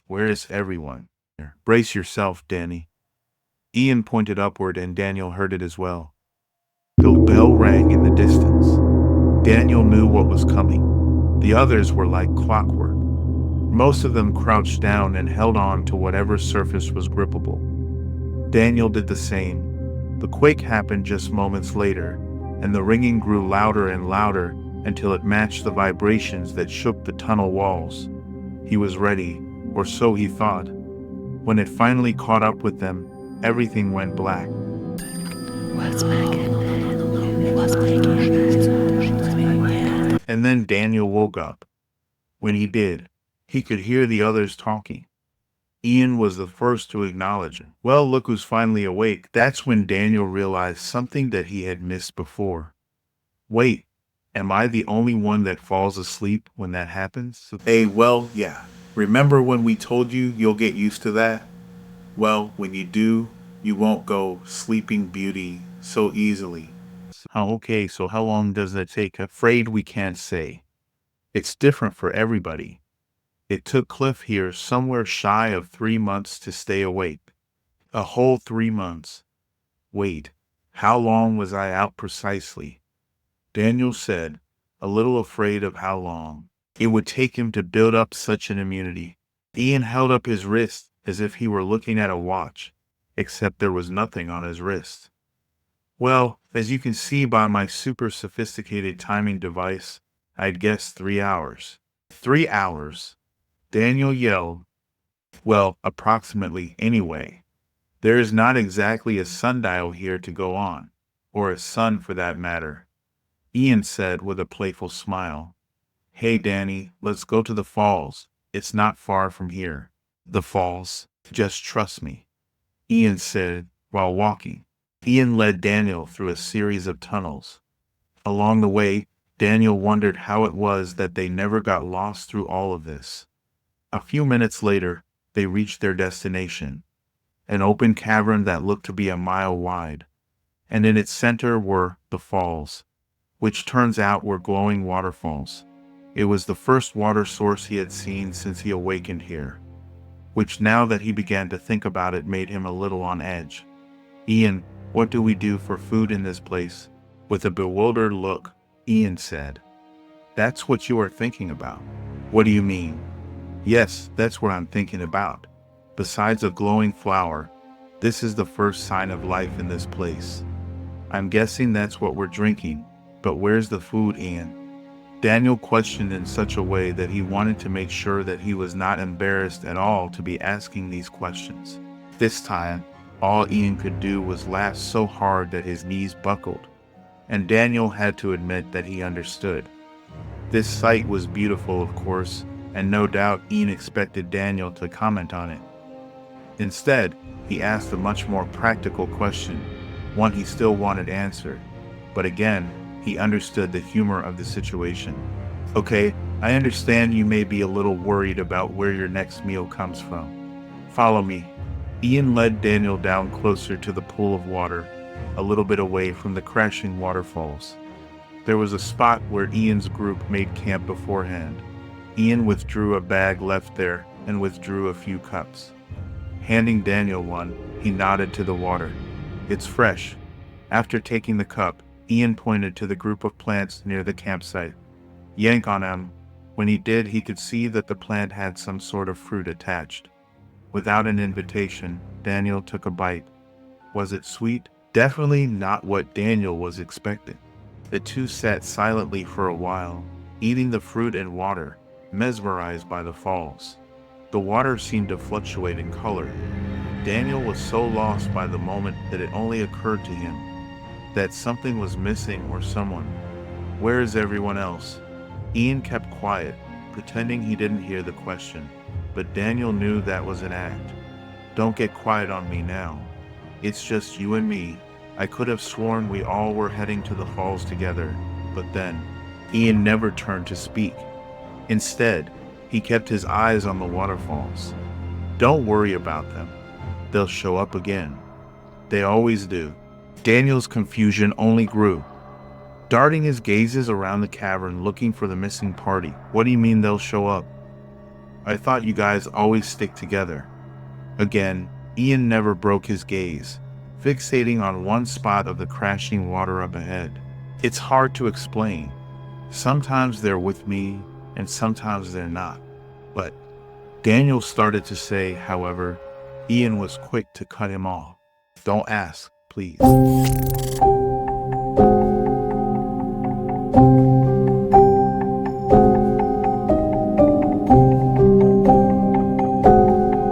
Where is everyone? Brace yourself, Danny. Ian pointed upward and Daniel heard it as well. The bell rang in the distance. Daniel knew what was coming. The others were like clockwork. Most of them crouched down and held on to whatever surface was grippable. Daniel did the same. The quake happened just moments later, and the ringing grew louder and louder until it matched the vibrations that shook the tunnel walls. He was ready, or so he thought. When it finally caught up with them, everything went black. And then Daniel woke up. When he did, he could hear the others talking. Ian was the first to acknowledge it. Well, look who's finally awake. That's when Daniel realized something that he had missed before. Wait, am I the only one that falls asleep when that happens? Well, yeah. Remember when we told you you'll get used to that? Well, when you do, you won't go Sleeping Beauty so easily. Oh, okay, so how long does that take? Afraid we can't say. It's different for everybody. It took Cliff here somewhere shy of 3 months to stay awake. A whole 3 months. Wait, how long was I out precisely? Daniel said, a little afraid of how long it would take him to build up such an immunity. Ian held up his wrist as if he were looking at a watch, except there was nothing on his wrist. Well, as you can see by my super sophisticated timing device, I'd guess 3 hours. 3 hours? Daniel yelled. Well, approximately anyway. There is not exactly a sundial here to go on, or a sun for that matter. Ian said with a playful smile. Hey Danny, let's go to the falls. It's not far from here. The falls? Just trust me, Ian said while walking. Ian led Daniel through a series of tunnels. Along the way, Daniel wondered how it was that they never got lost through all of this. A few minutes later, they reached their destination, an open cavern that looked to be a mile wide, and in its center were the falls, which turns out were glowing waterfalls. It was the first water source he had seen since he awakened here, which now that he began to think about it made him a little on edge. Ian, what do we do for food in this place? With a bewildered look, Ian said. That's what you are thinking about. What do you mean? Yes, that's what I'm thinking about. Besides a glowing flower, this is the first sign of life in this place. I'm guessing that's what we're drinking, but where's the food, Ian? Daniel questioned in such a way that he wanted to make sure that he was not embarrassed at all to be asking these questions. This time, all Ian could do was laugh so hard that his knees buckled, and Daniel had to admit that he understood. This sight was beautiful, of course, and no doubt Ian expected Daniel to comment on it. Instead, he asked a much more practical question, one he still wanted answered, but again, he understood the humor of the situation. Okay, I understand you may be a little worried about where your next meal comes from. Follow me. Ian led Daniel down closer to the pool of water, a little bit away from the crashing waterfalls. There was a spot where Ian's group made camp beforehand. Ian withdrew a bag left there and withdrew a few cups. Handing Daniel one, he nodded to the water. It's fresh. After taking the cup, Ian pointed to the group of plants near the campsite. Yank on them. When he did, he could see that the plant had some sort of fruit attached. Without an invitation, Daniel took a bite. Was it sweet? Definitely not what Daniel was expecting. The two sat silently for a while, eating the fruit and water, mesmerized by the falls. The water seemed to fluctuate in color. Daniel was so lost by the moment that it only occurred to him that something was missing or someone. Where is everyone else? Ian kept quiet, pretending he didn't hear the question, but Daniel knew that was an act. Don't get quiet on me now. It's just you and me. I could have sworn we all were heading to the falls together, but then Ian never turned to speak. Instead, he kept his eyes on the waterfalls. Don't worry about them. They'll show up again. They always do. Daniel's confusion only grew. Darting his gazes around the cavern looking for the missing party. What do you mean they'll show up? I thought you guys always stick together. Again, Ian never broke his gaze, fixating on one spot of the crashing water up ahead. It's hard to explain. Sometimes they're with me, and sometimes they're not. But Daniel started to say, however, Ian was quick to cut him off. Don't ask, please.